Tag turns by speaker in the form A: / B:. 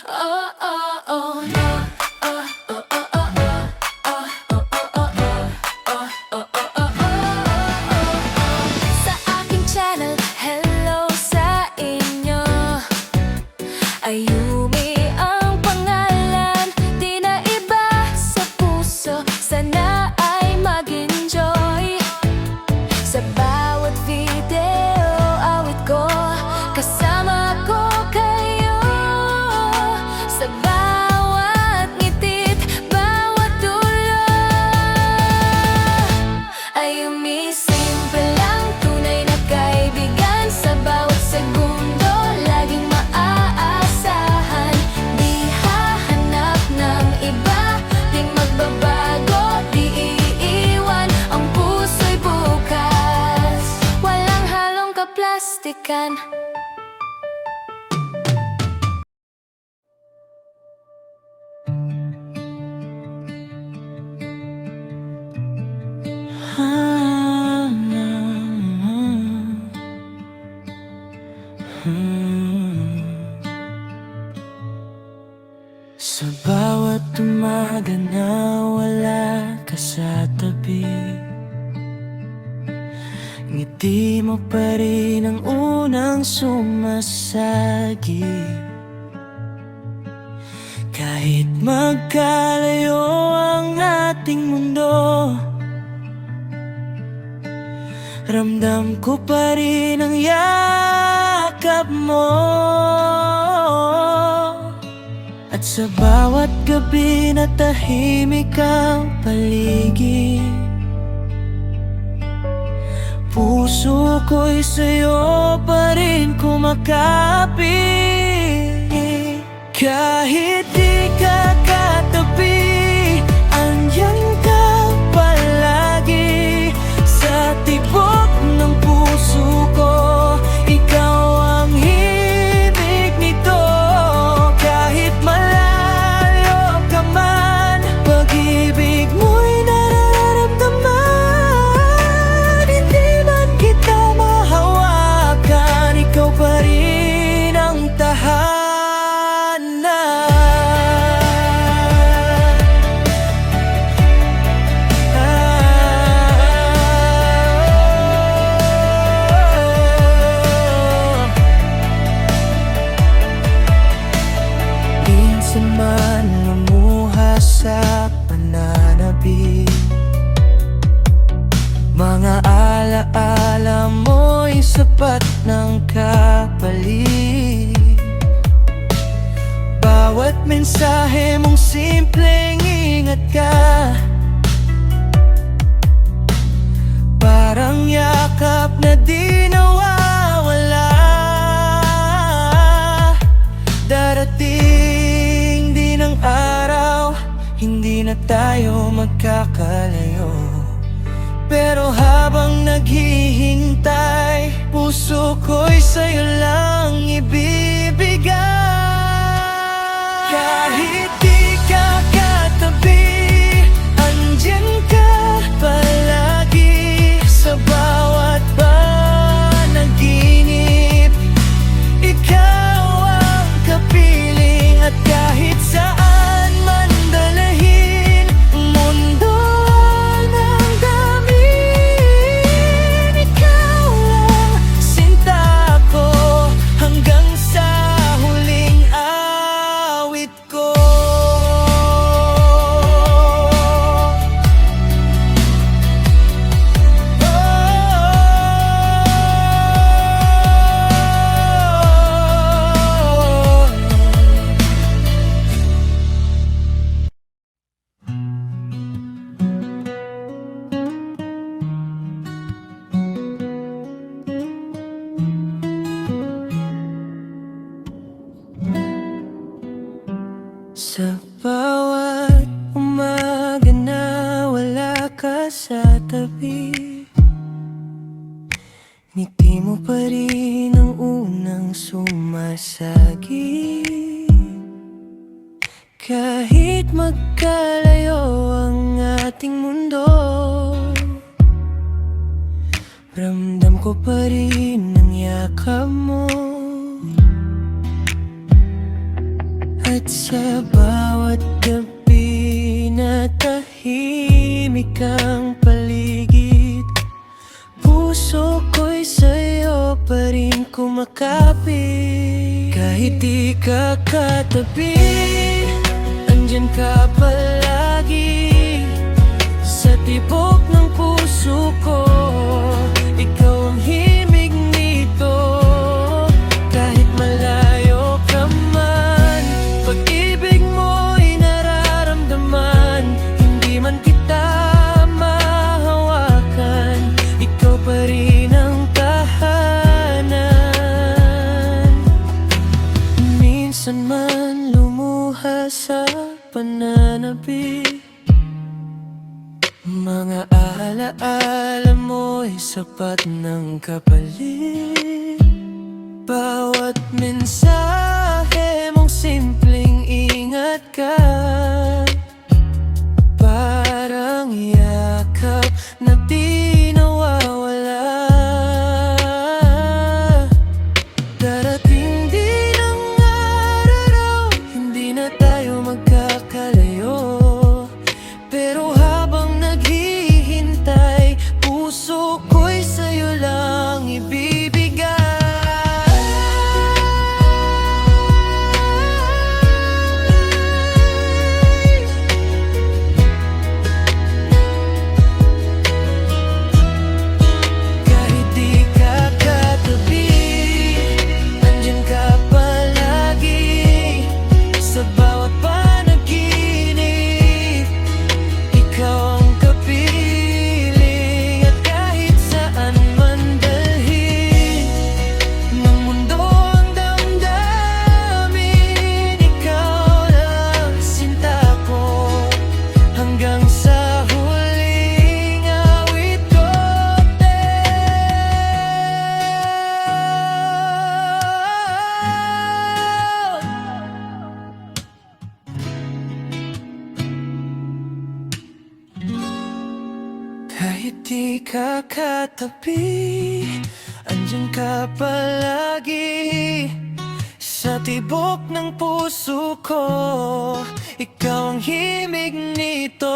A: Oh, oh, oh, no. Oh, oh, oh, oh, oh. Oh, oh, oh, oh, oh. Oh, oh, oh, oh, oh. Sa aking channel, hello sa inyo. Ayumi ang pangalan, di na iba sa puso. Sana ay mag-enjoy sa bawat video, awit ko. Kasama ko kayo sa bawat ngitit, bawat dulo. Ayumi, simple lang, tunay na kaibigan. Sa bawat segundo, laging maaasahan. Di hahanap ng iba, di magbabago, di iiwan ang puso'y bukas. Walang halong kaplastikan.
B: Sa bawat umaga na wala ka sa tabi, ngiti mo pa rin ang unang sumasagi. Kahit magkalayo ang ating mundo, ramdam ko pa rin ang yakap mo. At sa bawat gabi na tahimik ang paligid, puso ko'y sa'yo pa rin kumakapit. Kahit di ka katabi, andyan ka palagi sa tibok ng puso ko. Ikaw ang himig nito. Kahit malayo ka man, pag-ibig mo'y nararamdaman. Hindi man kita mahawakan, ikaw pa rin ang tahanan. Minsan man lumuha sa pananabik, mga alaala mo'y sapat ng kapalit. Bawat mensahe mong simpleng ingat ka, parang yakap na di nawawala. Darating din ang araw, hindi na tayo magkakalayo. Pero habang naghihintay, puso ko'y sa'yo lang ibibigay. Kahit di ka katabi, andyan ka palagi sa bawat panaginip. Ikaw ang kapiling at kahit saan man dalahin, mundo ng damin. Ikaw lang sinta ko hanggang sa huling awit ko. Sa bawat umaga na wala ka sa tabi, ngiti mo pa rin ang unang sumasagi. Kahit magkalayo ang ating mundo, ramdam ko pa rin ang yakap mo. At sa bawat gabi na tahimik ang paligid, puso ko'y sa'yo pa rin kumakapit. Kahit di ka katabi, andyan ka palagi. Sa tibok ng puso ko, ikaw ang himig nito. Kahit malayo ka man, pag-ibig mo'y nararamdaman. Hindi man kita mahawakan, ikaw pa rin ang tahanan. Minsan man lumuha sa pananabik, mga alaala mo'y sapat ng kapalit. Bawat mensahe mong simpleng ingat ka, parang yakap na di nawawala. Darating din ang araw, hindi na tayo magkakalayo. Pero habang naghihintay, puso ko'y sa'yo lang ibibigay. Kahit di ka katabi, andyan ka palagi. Sa bawat panaginip, ikaw ang kapiling. At kahit saan man dalhin ng mundo ang damdamin, ikaw lang sinta ko hanggang sa huling awit ko. Kahit di ka katabi, andyan ka palagi. Sa tibok ng puso ko, ikaw ang himig nito.